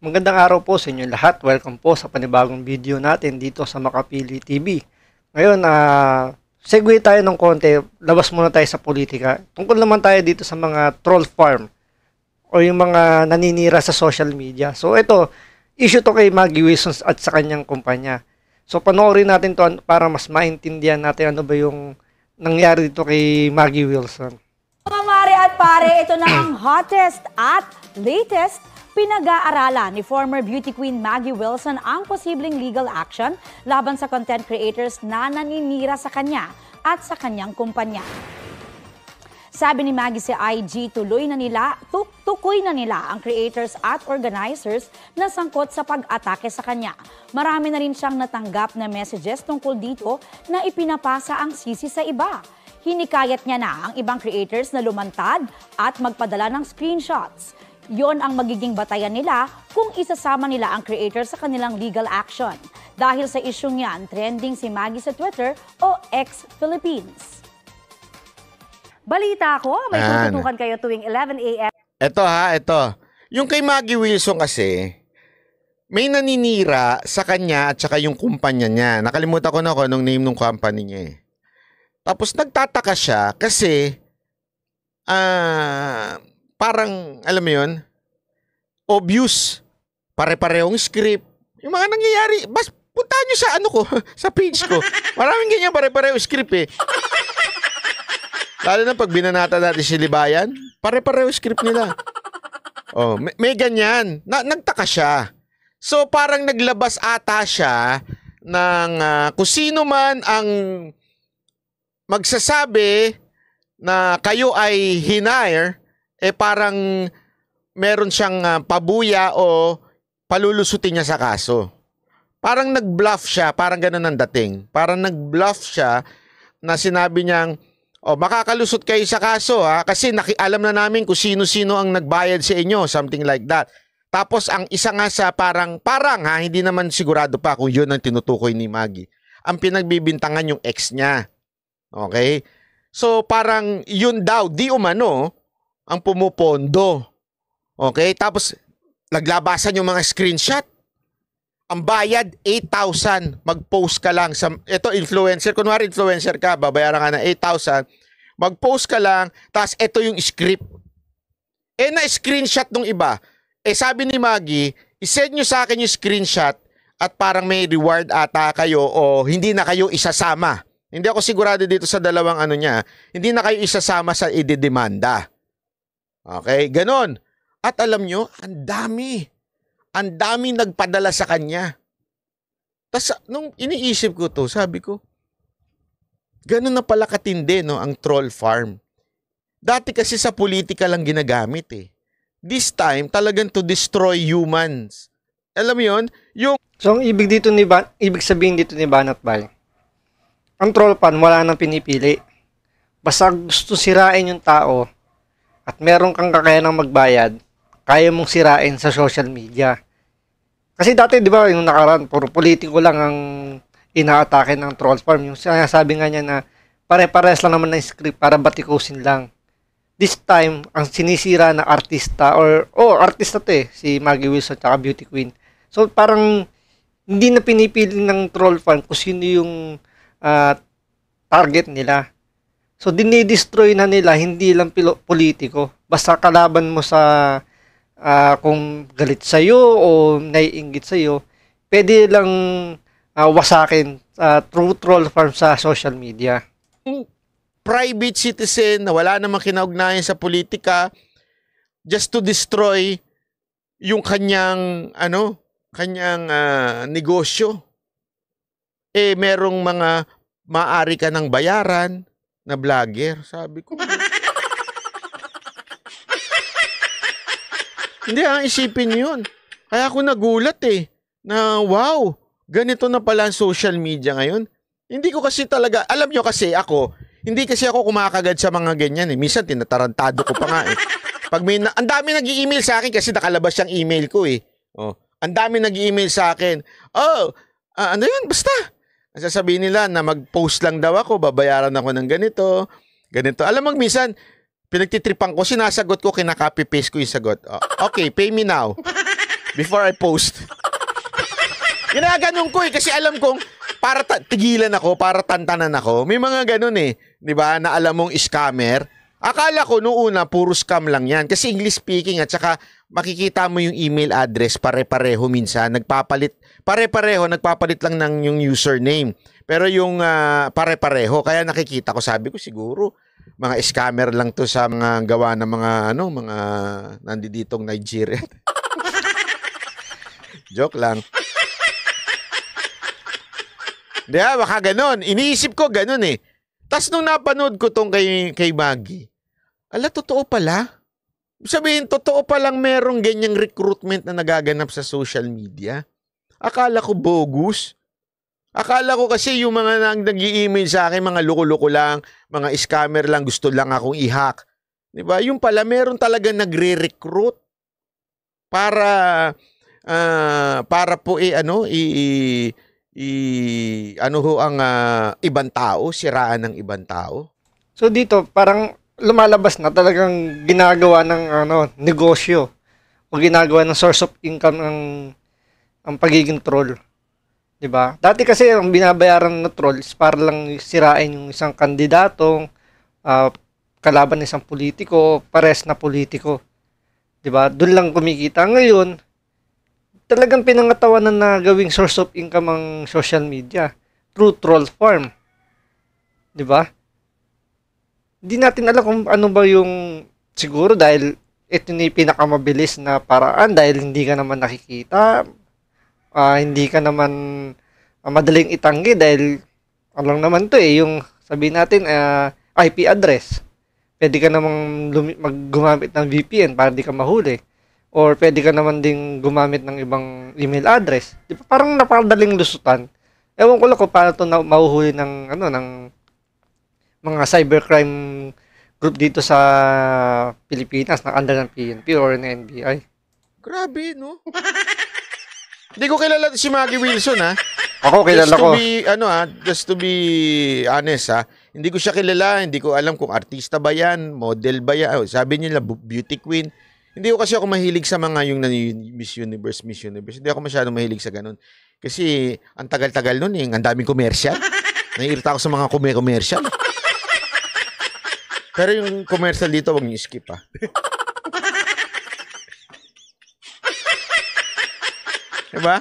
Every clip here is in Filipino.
Magandang araw po sa inyo lahat. Welcome po sa panibagong video natin dito sa Makapili TV. Ngayon, segue tayo ng konti. Labas muna tayo sa politika. Tungkol naman tayo dito sa mga troll farm o yung mga naninira sa social media. So ito, issue to kay Maggie Wilson at sa kanyang kumpanya. So panoorin natin to para mas maintindihan natin ano ba yung nangyari dito kay Maggie Wilson. Mga mare at pare, ito na ang hottest at latest. Pinag-aaralan ni former beauty queen Maggie Wilson ang posibleng legal action laban sa content creators na naninira sa kanya at sa kanyang kumpanya. Sabi ni Maggie sa IG, tukoy na nila ang creators at organizers na sangkot sa pag-atake sa kanya. Marami na rin siyang natanggap na messages tungkol dito na ipinapasa ang sisi sa iba. Hinikayat niya na ang ibang creators na lumantad at magpadala ng screenshots. Yon ang magiging batayan nila kung isasama nila ang creators sa kanilang legal action. Dahil sa isyong yan, trending si Maggie sa Twitter o X Philippines. Balita ko, may tututukan kayo tuwing 11 a.m. Ito. Yung kay Maggie Wilson kasi, may naninira sa kanya at saka yung kumpanya niya. Nakalimutan ko na kung anong name ng company niya eh. Tapos nagtataka siya kasi, parang, alam mo yun, obvious. Pare-parehong script. Yung mga nangyayari, puntahan nyo sa sa page ko. Maraming ganyan pare-parehong script eh. Lalo na pag binanata natin si Libayan, pare-parehong script nila. Oh, may ganyan. Nagtaka siya. So parang naglabas ata siya ng kung sino man ang magsasabi na kayo ay hinire, parang meron siyang pabuya o palulusutin niya sa kaso. Parang nag-bluff siya, parang ganun ang dating. Parang nag-bluff siya na sinabi niyang, makakalusot kayo sa kaso kasi alam na namin kung sino-sino ang nagbayad sa inyo, something like that. Tapos ang isa nga sa parang hindi naman sigurado pa kung yun ang tinutukoy ni Maggie. Ang pinagbibintangan yung ex niya. Okay? So parang yun daw, di umano, ang pumupondo. Okay? Tapos, naglabasan yung mga screenshot. Ang bayad, 8,000. Mag-post ka lang. Ito, influencer. Kunwari, influencer ka, babayaran ka ng 8,000. Mag-post ka lang, tapos ito yung script. Na-screenshot nung iba. Sabi ni Maggie, isend nyo sa akin yung screenshot at parang may reward ata kayo o hindi na kayo isasama. Hindi ako sigurado dito sa dalawang niya. Hindi na kayo isasama sa ididemanda. Okay, ganon. At alam nyo, ang daming nagpadala sa kanya. Tapos nung iniisip ko to, sabi ko, ganon na pala katindi ang troll farm. Dati kasi sa politika lang ginagamit eh. This time, talagang to destroy humans. Alam mo yun? So ang ibig sabihin dito ni Banat Bay, ang troll farm wala nang pinipili. Basta gusto sirain yung tao, at meron kang kakayanang magbayad, kaya mong sirain sa social media. Kasi dati, di ba, yung nakaraan, puro politiko lang ang inaatake ng troll farm. Yung sinasabi nga niya na pare-pares lang naman ng script para batikusin lang. This time, ang sinisira na artista, artista to si Maggie Wilson at beauty queen. So parang hindi na pinipili ng troll farm kung sino yung target nila. So, dinidestroy na nila, hindi lang politiko. Basta kalaban mo sa kung galit sa'yo o naiinggit sa'yo, pwede lang wasakin through troll farm sa social media. Private citizen na wala namang kinaugnayan sa politika just to destroy yung kanyang negosyo. Merong mga maaari ka ng bayaran na vlogger, sabi ko. Hindi, isipin yun. Kaya ako nagulat na wow, ganito na pala ang social media ngayon. Hindi ko kasi talaga, alam nyo kasi hindi kasi ako kumakagad sa mga ganyan Minsan tinatarantado ko pa nga Pag ang dami nag-i-email sa akin kasi nakalabas yung email ko ang dami nag-i-email sa akin. Ano yun, basta. Sasabihin nila na mag-post lang daw ako, babayaran ako ng ganito. Alam mo, minsan, pinagtitripan ko, sinasagot ko, kinaka-copy-paste ko yung sagot. Okay, pay me now. before I post. Ginaganon ko kasi alam kong para tigilan ako, para tantanan ako. May mga ganun eh, 'di ba? Na alam mong scammer. Akala ko noong una puro scam lang 'yan kasi English speaking at saka makikita mo yung email address pare-pareho minsan, nagpapalit lang ng yung username. Pero yung pare-pareho kaya nakikita ko, sabi ko siguro mga scammer lang to sa mga gawa ng mga mga nanditong Nigeria. Joke lang. Di ba? Baka ganun. Iniisip ko ganun eh. Tapos nung napanood ko tong kay Maggie, ala, totoo pala. Sabihin, totoo palang merong ganyang recruitment na nagaganap sa social media. Akala ko bogus. Akala ko kasi yung mga nag-i-email sa akin, mga loko-loko lang, mga scammer lang, gusto lang akong i-hack. Di ba? Yung pala, meron talaga nagre-recruit para po ang ibang tao, siraan ng ibang tao. So dito, parang lumalabas na talagang ginagawa ng negosyo o ginagawa ng source of income ang pagiging troll. 'Di ba? Dati kasi ang binabayaran na troll is para lang sirain yung isang kandidatong kalaban ng isang politiko, pares na politiko. 'Di ba? Doon lang kumikita. Ngayon, talagang pinangatawanan na gawing source of income ang social media through troll farm. 'Di ba? Hindi natin alam kung ano ba yung, siguro dahil ito ni pinakamabilis na paraan dahil hindi ka naman nakikita, hindi ka naman madaling itanggi dahil alam naman to yung sabihin natin IP address. Pwede ka namang gumamit ng VPN para di ka mahuli. Or pwede ka naman ding gumamit ng ibang email address. Di ba? Parang napakadaling lusutan. Ewan ko lang kung paano ito mahuhuli ng mga cybercrime group dito sa Pilipinas na under ng PNP or ng NBI. Grabe, no? Hindi ko kilala si Maggie Wilson, ha? Ako, kilala ko. Just to be honest, ha? Hindi ko siya kilala, hindi ko alam kung artista ba yan, model ba yan. Sabi nila, beauty queen. Hindi ko kasi ako mahilig sa mga yung Miss Universe. Hindi ako masyadong mahilig sa ganun. Kasi ang tagal-tagal nun eh, ang daming commercial. Naiirita ako sa mga commercial. Pero yung commercial dito, wag niyo skip, ha? Diba?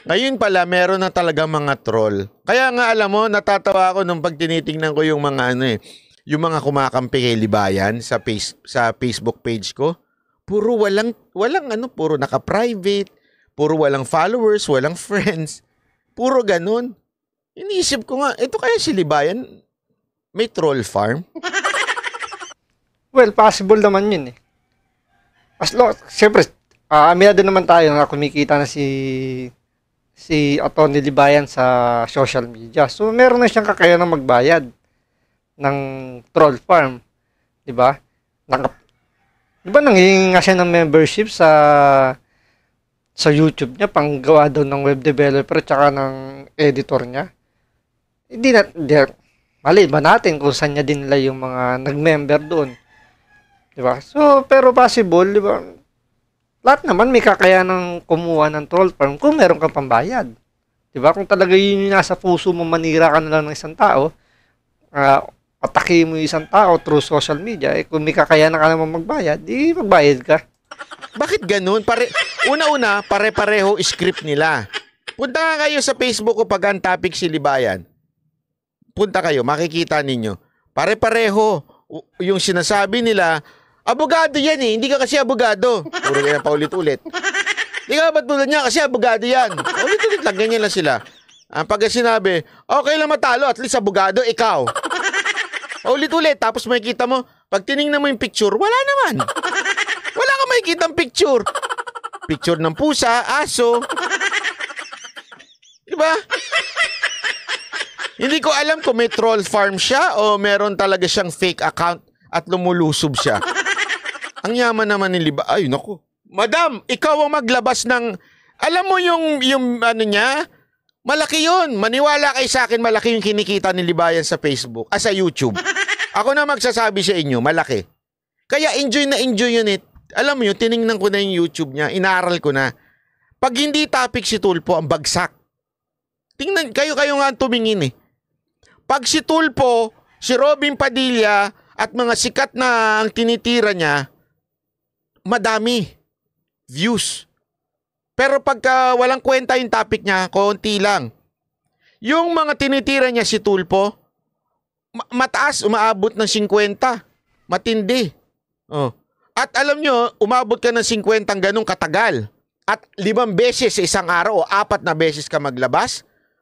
Ngayon pala, meron na talaga mga troll. Kaya nga, alam mo, natatawa ako nung pag tinitingnan ko yung mga yung mga kumakampi kay Libayan sa Facebook page ko. Puro puro naka-private, puro walang followers, walang friends. Puro ganun. Iniisip ko nga, ito kaya si Libayan, may troll farm? Well, possible naman yun eh. Siyempre, aminado naman tayo na kumikita na si Atty. Libayan sa social media. So, meron na siyang kakayanang magbayad ng troll farm. 'Di ba? 'Di ba nanghihingi nga siya ng membership sa YouTube niya panggawa daw ng web developer at saka ng editor niya? Mali ba natin kung saan niya dinala yung mga nag-member doon? 'Di ba? So, pero possible, 'di ba? Lahat naman may kakayanang kumuha ng troll farm kung meron kang pambayad. 'Di ba? Kung talaga yun yung nasa puso mo, manira ka na lang ng isang tao, atake mo yung isang tao through social media, kung may kakayanan ka naman magbayad, di magbayad ka. Bakit ganun? Una-una, pare-pareho script nila. Punta nga kayo sa Facebook ko pag ang topic si Libayan. Punta kayo, makikita ninyo. Pare-pareho yung sinasabi nila. Abogado yan eh, hindi ka kasi abogado. Puro ganyan paulit-ulit. Hindi ka ba't tulad niya kasi abogado yan. Ulit-ulit lang, ganyan lang sila. Ang pag sinabi, okay lang matalo, at least abogado, ikaw. Ulit-ulit, tapos makikita mo, pag tinignan mo yung picture, wala naman. Wala ka makikita picture. Picture ng pusa, aso. Diba? Hindi ko alam kung may troll farm siya o meron talaga siyang fake account at lumulusob siya. Ang yaman naman ni Liba. Ay, naku. Madam, ikaw ang maglabas ng... Alam mo yung niya? Malaki yun. Maniwala kayo sa akin, malaki yung kinikita ni Libayan sa Facebook. Sa YouTube. Ako na magsasabi sa inyo, malaki. Kaya enjoy na enjoy yun Alam mo yun, tiningnan ko na yung YouTube niya, inaaral ko na. Pag hindi topic si Tulfo, ang bagsak. Tingnan, kayo nga ang tumingin eh. Pag si Tulfo, si Robin Padilla, at mga sikat na ang tinitira niya, madami views. Pero pagka walang kwenta yung topic niya, konti lang. Yung mga tinitira niya si Tulfo, mataas, umaabot ng 50. Matindi. Oh. At alam nyo, umabot ka ng 50 ganun katagal. At 5 beses sa isang araw o 4 na beses ka maglabas,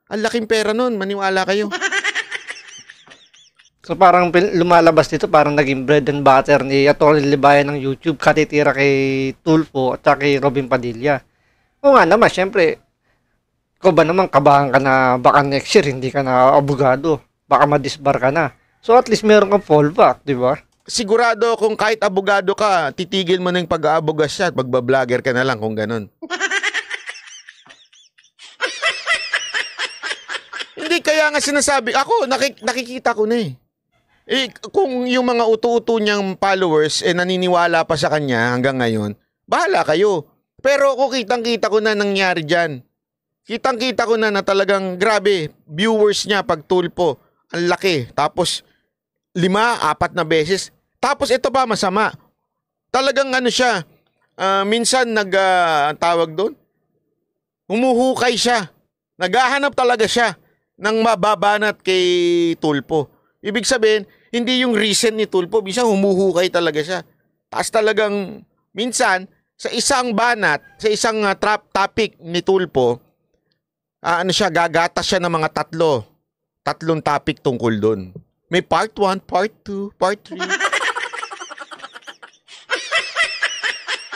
ang laking pera nun, maniwala kayo. So parang lumalabas dito, parang naging bread and butter ni Atty. Libayan ng YouTube, katitira kay Tulfo at kay Robin Padilla. O nga naman, syempre, ikaw ba naman kabahan ka na baka next year hindi ka na abogado, baka madisbar ka na. So at least meron kang fallback, di ba? Sigurado kung kahit abogado ka, titigil mo na yung pag-aabogas siya at magbablogger ka na lang kung ganun. Hindi, kaya nga sinasabi, ako, nakikita ko na eh. Kung yung mga utu-utu niyang followers naniniwala pa sa kanya hanggang ngayon, bahala kayo. Pero ako kitang-kita ko na nangyari dyan. Kitang-kita ko na talagang grabe, viewers niya pag Tulfo, ang laki. Tapos 5, 4 na beses. Tapos ito pa masama. Talagang ano siya, minsan tawag doon, humuhukay siya. Naghahanap talaga siya ng mababanat kay Tulfo. Ibig sabihin, hindi yung recent ni Tulfo, minsan humuhukay talaga siya. Tapos talagang, minsan, sa isang banat, sa isang topic ni Tulfo, gagatas siya ng mga 3 topic tungkol doon. May part 1, part 2, part 3.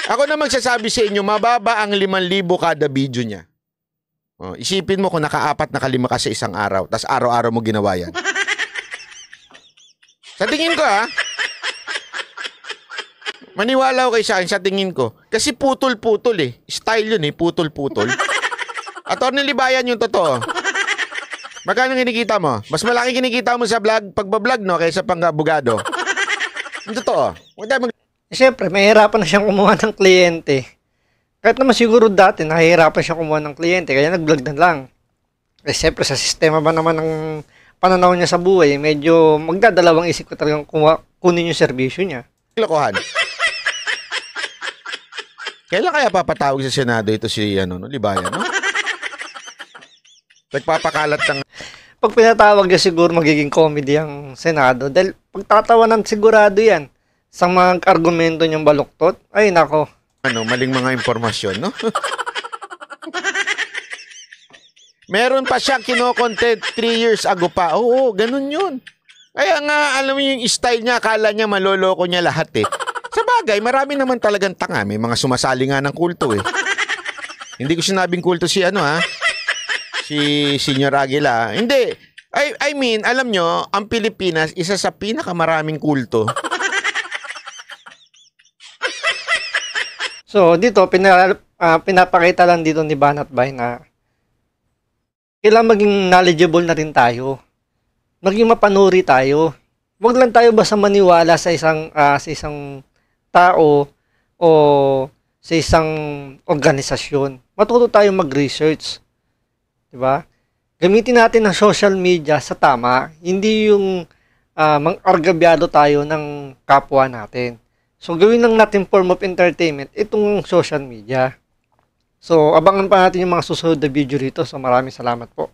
Ako na magsasabi sa inyo, mababa ang 5,000 kada video niya. Isipin mo kung naka-4 na 5 ka sa isang araw, tas araw-araw mo ginawa yan. Sa tingin ko maniwala ko kayo sa akin, sa tingin ko. Kasi putol-putol eh. Style yun eh, putol-putol. Atty. Libayan yung totoo. Magkano kinikita mo? Mas malaki kinikita mo sa vlog, pagbablog no, kaysa pang-abogado. Yung totoo. Siyempre, mahihirapan na siyang kumuha ng kliyente. Kahit naman siguro dati, nahihirapan siyang kumuha ng kliyente, kaya nag-vlog na lang. Siyempre, sa sistema ba naman ng pananaw niya sa buhay, medyo magdadalawang isip ko talagang kunin yung serbisyo niya. Lokohan. Kailan kaya papatawag sa Senado ito si Libayan, no? Nagpapakalat ng... Pag pinatawag niya siguro magiging comedy ang Senado dahil pagtatawanan sigurado yan sa mga argumento niyang baluktot. Ay nako. Maling mga impormasyon, no? Meron pa siyang kino-content 3 years ago pa. Oo, ganun yun. Kaya nga, alam mo yung style niya, akala niya maloloko niya lahat eh. Sa bagay, marami naman talagang tanga. May mga sumasali nga ng kulto eh. Hindi ko sinabing kulto si si Senior Aguila. Hindi. I mean, alam nyo, ang Pilipinas, isa sa pinakamaraming kulto. So, dito, pinapakita lang dito ni Banat Bay na kailangan maging knowledgeable na rin tayo. Maging mapanuri tayo. Huwag lang tayo basta maniwala sa isang tao o sa isang organisasyon. Matuto tayo mag-research. Diba? Gamitin natin ang social media sa tama. Hindi yung mang-argabyado tayo ng kapwa natin. So, gawin lang natin form of entertainment itong social media. So, abangan pa natin yung mga susunod na video rito. So, maraming salamat po.